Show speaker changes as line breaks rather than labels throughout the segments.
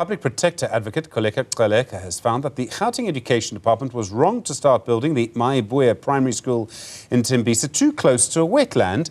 Public Protector Advocate Koleka has found that the Gauteng Education Department was wrong to start building the Mayibuye Primary School in Tembisa too close to a wetland.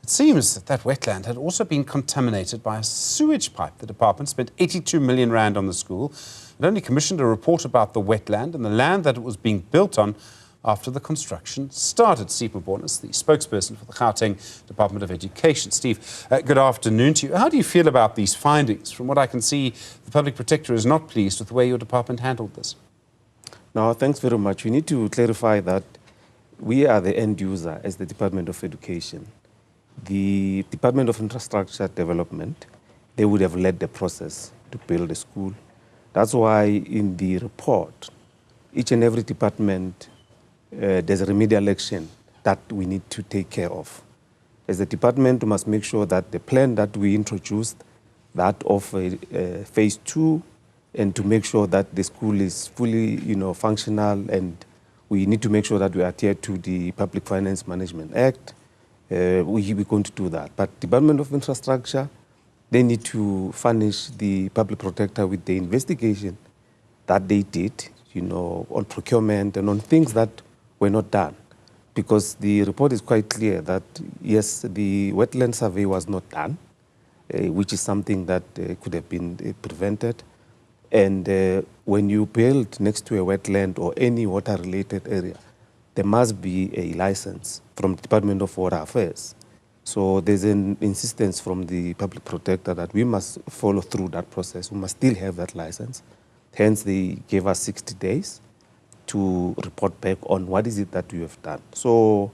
It seems that that wetland had also been contaminated by a sewage pipe. The department spent 82 million rand on the school. It only commissioned a report about the wetland and the land that it was being built on after the construction started. Steve Mabona is the spokesperson for the Gauteng Department of Education. Steve, good afternoon to you. How do you feel about these findings? From what I can see, the Public Protector is not pleased with the way your department handled this.
No, thanks very much. We need to clarify that we are the end user as the Department of Education. The Department of Infrastructure Development, they would have led the process to build a school. That's why in the report, each and every department there's a remedial action that we need to take care of. As a department, we must make sure that the plan that we introduced, that of phase 2, and to make sure that the school is fully, functional, and we need to make sure that we adhere to the Public Finance Management Act. We're going to do that. But Department of Infrastructure, they need to furnish the Public Protector with the investigation that they did, on procurement and on things that were not done, because the report is quite clear that, yes, the wetland survey was not done, which is something that could have been prevented. And when you build next to a wetland or any water-related area, there must be a license from the Department of Water Affairs. So there's an insistence from the Public Protector that we must follow through that process. We must still have that license. Hence, they gave us 60 days to report back on what is it that we have done. So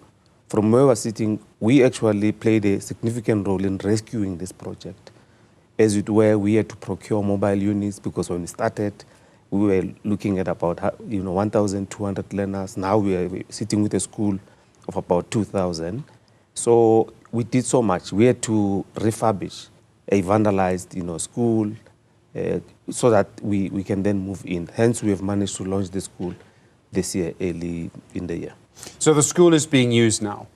from where we're sitting, we actually played a significant role in rescuing this project. As it were, we had to procure mobile units because when we started, we were looking at about 1,200 learners. Now we are sitting with a school of about 2,000. So we did so much. We had to refurbish a vandalized school so that we can then move in. Hence, we have managed to launch the school this year, early in the year.
So the school is being used now?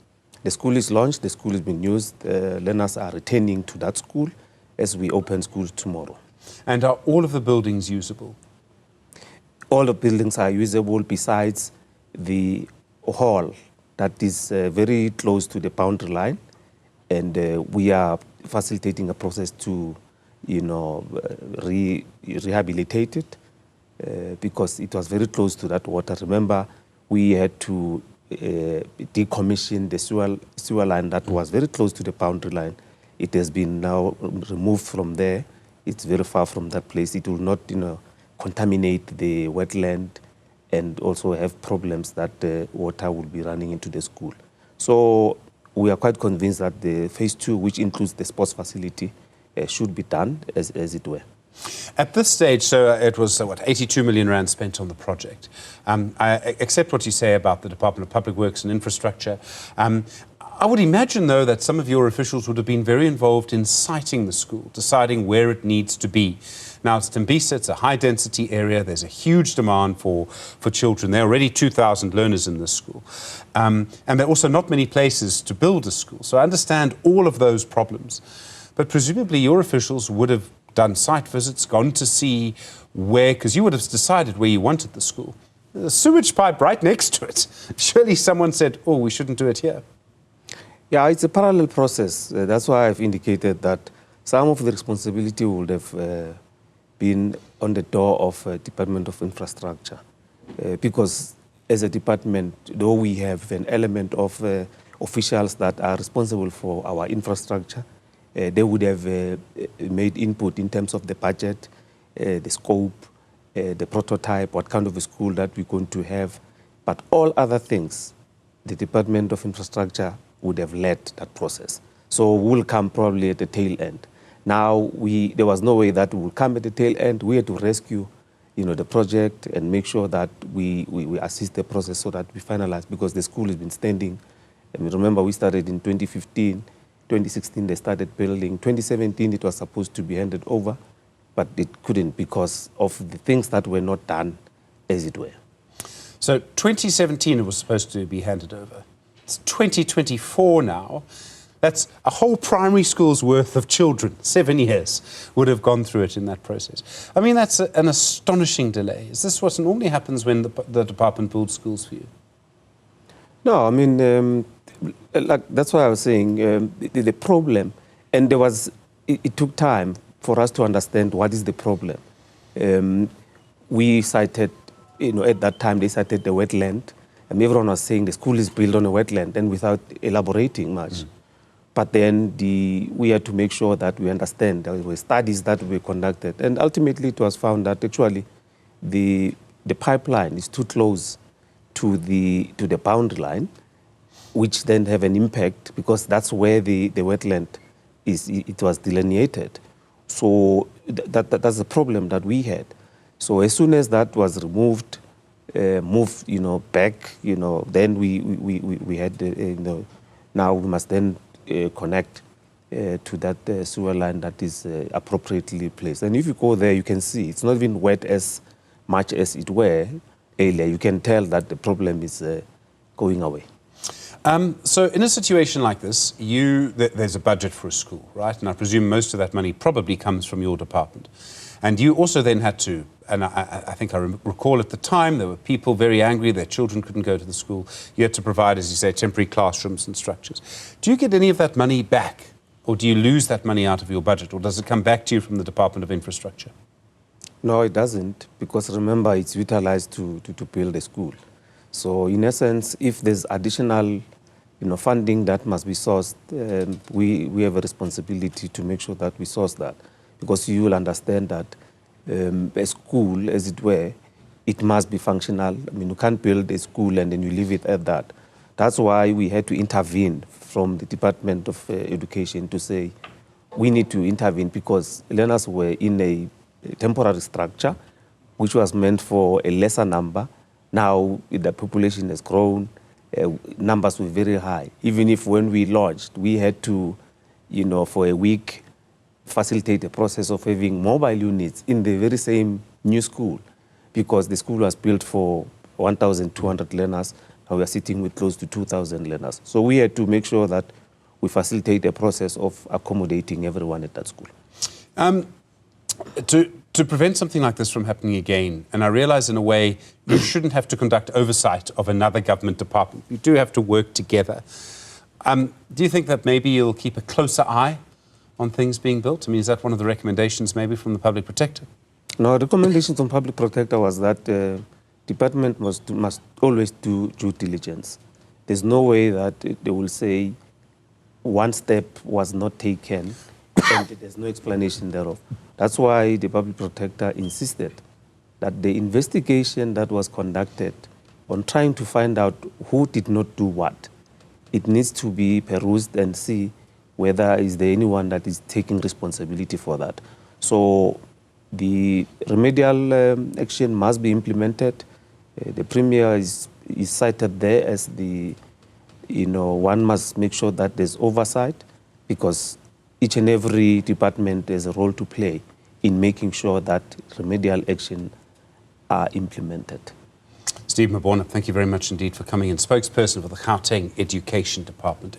The school is launched, the school is being used. Learners are returning to that school as we open schools tomorrow.
And are all of the buildings usable?
All the buildings are usable besides the hall that is very close to the boundary line. And we are facilitating a process to, rehabilitate it. Because it was very close to that water. Remember, we had to decommission the sewer line that was very close to the boundary line. It has been now removed from there. It's very far from that place. It will not, contaminate the wetland and also have problems that the water will be running into the school. So we are quite convinced that the phase 2, which includes the sports facility, should be done as it were.
At this stage, so it was, 82 million rand spent on the project. I accept what you say about the Department of Public Works and Infrastructure. I would imagine, though, that some of your officials would have been very involved in siting the school, deciding where it needs to be. Now, it's Tembisa, it's a high-density area. There's a huge demand for children. There are already 2,000 learners in this school. And there are also not many places to build a school. So I understand all of those problems. But presumably your officials would have done site visits, gone to see where, because you would have decided where you wanted the school. There's a sewage pipe right next to it. Surely someone said, oh, we shouldn't do it here.
Yeah, it's a parallel process. That's why I've indicated that some of the responsibility would have been on the door of Department of Infrastructure. Because as a department, though we have an element of officials that are responsible for our infrastructure, they would have made input in terms of the budget, the scope, the prototype, what kind of a school that we're going to have. But all other things, the Department of Infrastructure would have led that process. So we'll come probably at the tail end. Now, there was no way that we would come at the tail end. We had to rescue the project and make sure that we assist the process so that we finalize, because the school has been standing. And remember, we started in 2015. 2016, they started building. 2017, it was supposed to be handed over, but it couldn't because of the things that were not done as it were.
So 2017, it was supposed to be handed over. It's 2024 now. That's a whole primary school's worth of children, 7 years, would have gone through it in that process. I mean, that's an astonishing delay. Is this what normally happens when the department builds schools for you?
No, I mean, like that's why I was saying the problem, and it took time for us to understand what is the problem. We cited, at that time they cited the wetland, and everyone was saying the school is built on a wetland, and without elaborating much. But then we had to make sure that we understand. There were studies that were conducted, and ultimately it was found that actually the pipeline is too close to the boundary line, which then have an impact because that's where the wetland it was delineated. So that's the problem that we had. So as soon as that was removed, back, then we had now we must then connect to that sewer line that is appropriately placed. And if you go there, you can see it's not even wet as much as it were earlier. You can tell that the problem is going away.
So in a situation like this, there's a budget for a school, right? And I presume most of that money probably comes from your department. And you also then had to, and I think I recall at the time, there were people very angry, their children couldn't go to the school. You had to provide, as you say, temporary classrooms and structures. Do you get any of that money back? Or do you lose that money out of your budget? Or does it come back to you from the Department of Infrastructure?
No, it doesn't, because remember, it's utilized to build a school. So in essence, if there's additional funding that must be sourced, we have a responsibility to make sure that we source that. Because you will understand that a school, as it were, it must be functional. I mean, you can't build a school and then you leave it at that. That's why we had to intervene from the Department of Education to say, we need to intervene because learners were in a temporary structure, which was meant for a lesser number. Now the population has grown, numbers were very high. Even if when we launched, we had to, for a week, facilitate the process of having mobile units in the very same new school, because the school was built for 1,200 learners. Now we are sitting with close to 2,000 learners. So we had to make sure that we facilitate the process of accommodating everyone at that school.
To prevent something like this from happening again, and I realize in a way you shouldn't have to conduct oversight of another government department. You do have to work together. Do you think that maybe you'll keep a closer eye on things being built? I mean, is that one of the recommendations maybe from the Public Protector?
No, the recommendation from Public Protector was that department must always do due diligence. There's no way that they will say one step was not taken and there's no explanation thereof. That's why the Public Protector insisted that the investigation that was conducted on trying to find out who did not do what, it needs to be perused and see whether is there anyone that is taking responsibility for that. So the remedial action must be implemented. The Premier is cited there as the, one must make sure that there's oversight, because each and every department has a role to play in making sure that remedial action are implemented.
Steve Mabona, thank you very much indeed for coming in, spokesperson for the Gauteng Education Department.